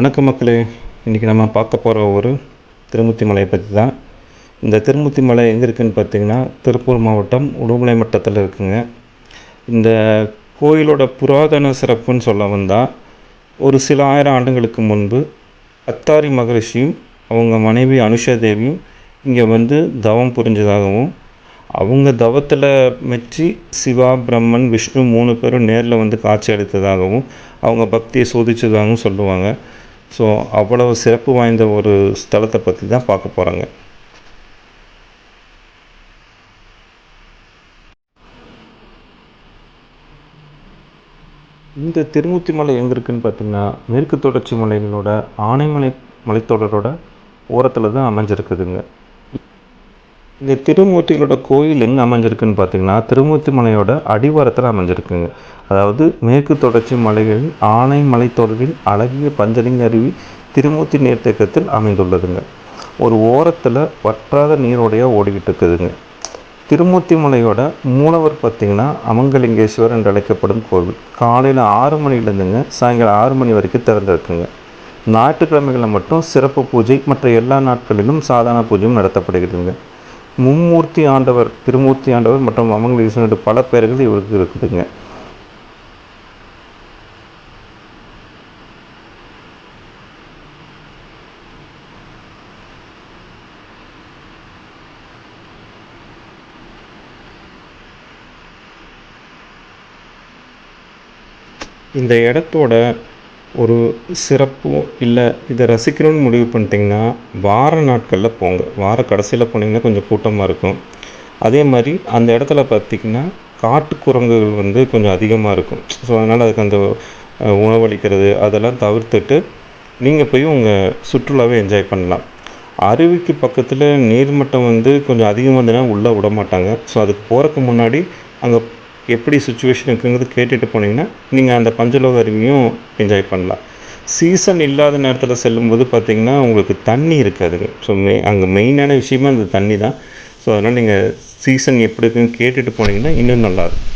வணக்கம் மக்களே. இன்றைக்கி நம்ம பார்க்க போகிற ஒரு திருமூர்த்தி மலையை பற்றி தான். இந்த திருமூர்த்தி மலை எங்கே இருக்குதுன்னு பார்த்திங்கன்னா திருப்பூர் மாவட்டம் உடுமலை மட்டத்தில் இருக்குங்க. இந்த கோயிலோட புராதன சிறப்புன்னு சொல்ல வந்தால், ஒரு சில ஆயிரம் ஆண்டுகளுக்கு முன்பு அத்தாரி மகரிஷியும் அவங்க மனைவி அனுஷா தேவியும் இங்கே வந்து தவம் புரிஞ்சதாகவும், அவங்க தவத்தில் மெச்சி சிவா, பிரம்மன், விஷ்ணு 3 பேரும் நேரில் வந்து காட்சி அளித்ததாகவும் அவங்க பக்தியை சோதித்ததாகவும் சொல்லுவாங்க. ஸோ அவ்வளவு சிறப்பு வாய்ந்த ஒரு ஸ்தலத்தை பற்றி தான் பார்க்க போகிறாங்க. இந்த திருமூர்த்தி மலை எங்கே இருக்குதுன்னு பார்த்திங்கன்னா, மேற்கு தொடர்ச்சி மலைகளோட ஆனைமலை மலைத்தொடரோட ஓரத்தில் தான் அமைஞ்சிருக்குதுங்க. இந்த திருமூர்த்திகளோட கோயில் எங்கே அமைஞ்சிருக்குன்னு பார்த்திங்கன்னா, திருமூர்த்தி மலையோட அடிவாரத்தில் அமைஞ்சிருக்குங்க. அதாவது மேற்கு தொடர்ச்சி மலைகளில் ஆனை மலைத்தொடரில் அழகிய பஞ்சலிங்க அருவி திருமூர்த்தி நீர்த்தேக்கத்தில் அமைந்துள்ளதுங்க. ஒரு ஓரத்தில் வற்றாத நீரோடையாக ஓடிக்கிட்டு இருக்குதுங்க. திருமூர்த்தி மலையோட மூலவர் பார்த்திங்கன்னா அமங்கலிங்கேஸ்வரர் என்று அழைக்கப்படும் கோவில். காலையில் 6 மணிலேருந்துங்க சாயங்காலம் 6 மணி வரைக்கும் திறந்திருக்குங்க. ஞாயிற்றுக்கிழமைகளில் மட்டும் சிறப்பு பூஜை, மற்ற எல்லா நாட்களிலும் சாதாரண பூஜையும் நடத்தப்படுகிறதுங்க. மும்மூர்த்தி ஆண்டவர், திருமூர்த்தி ஆண்டவர் மற்றும் அமங்கலிங்கேஸ்வரர் பல பெயர்கள் இவருக்கு இருக்குதுங்க. இந்த இடத்தோட ஒரு சிறப்போ இல்லை இதை ரசிக்கணும்னு முடிவு பண்ணிட்டிங்கன்னா வார நாட்களில் போங்க. வார கடைசியில் போனீங்கன்னா கொஞ்சம் கூட்டமாக இருக்கும். அதே மாதிரி அந்த இடத்துல பார்த்திங்கன்னா காட்டுக்குரங்குகள் வந்து கொஞ்சம் அதிகமாக இருக்கும். ஸோ அதனால் அதுக்கு அந்த உணவளிக்கிறது அதெல்லாம் தவிர்த்துட்டு நீங்கள் போய் உங்கள் சுற்றுலாவை என்ஜாய் பண்ணலாம். அருவிக்கு பக்கத்தில் நீர்மட்டம் வந்து கொஞ்சம் அதிகமாக இருந்ததுன்னா உள்ளே விட மாட்டாங்க. ஸோ அதுக்கு போகிறதுக்கு முன்னாடி அங்கே எப்படி சுச்சுவேஷன் இருக்குங்கிறது கேட்டுட்டு போனீங்கன்னா நீங்கள் அந்த பஞ்சலோக அருவியும் என்ஜாய் பண்ணலாம். சீசன் இல்லாத நேரத்தில் செல்லும்போது பார்த்திங்கன்னா உங்களுக்கு தண்ணி இருக்காதுங்க. ஸோ அங்கே மெயினான விஷயமே அந்த தண்ணி தான். ஸோ அதனால் நீங்கள் சீசன் எப்படி இருக்குன்னு கேட்டுட்டு போனீங்கன்னா இன்னும் நல்லாயிருக்கும்.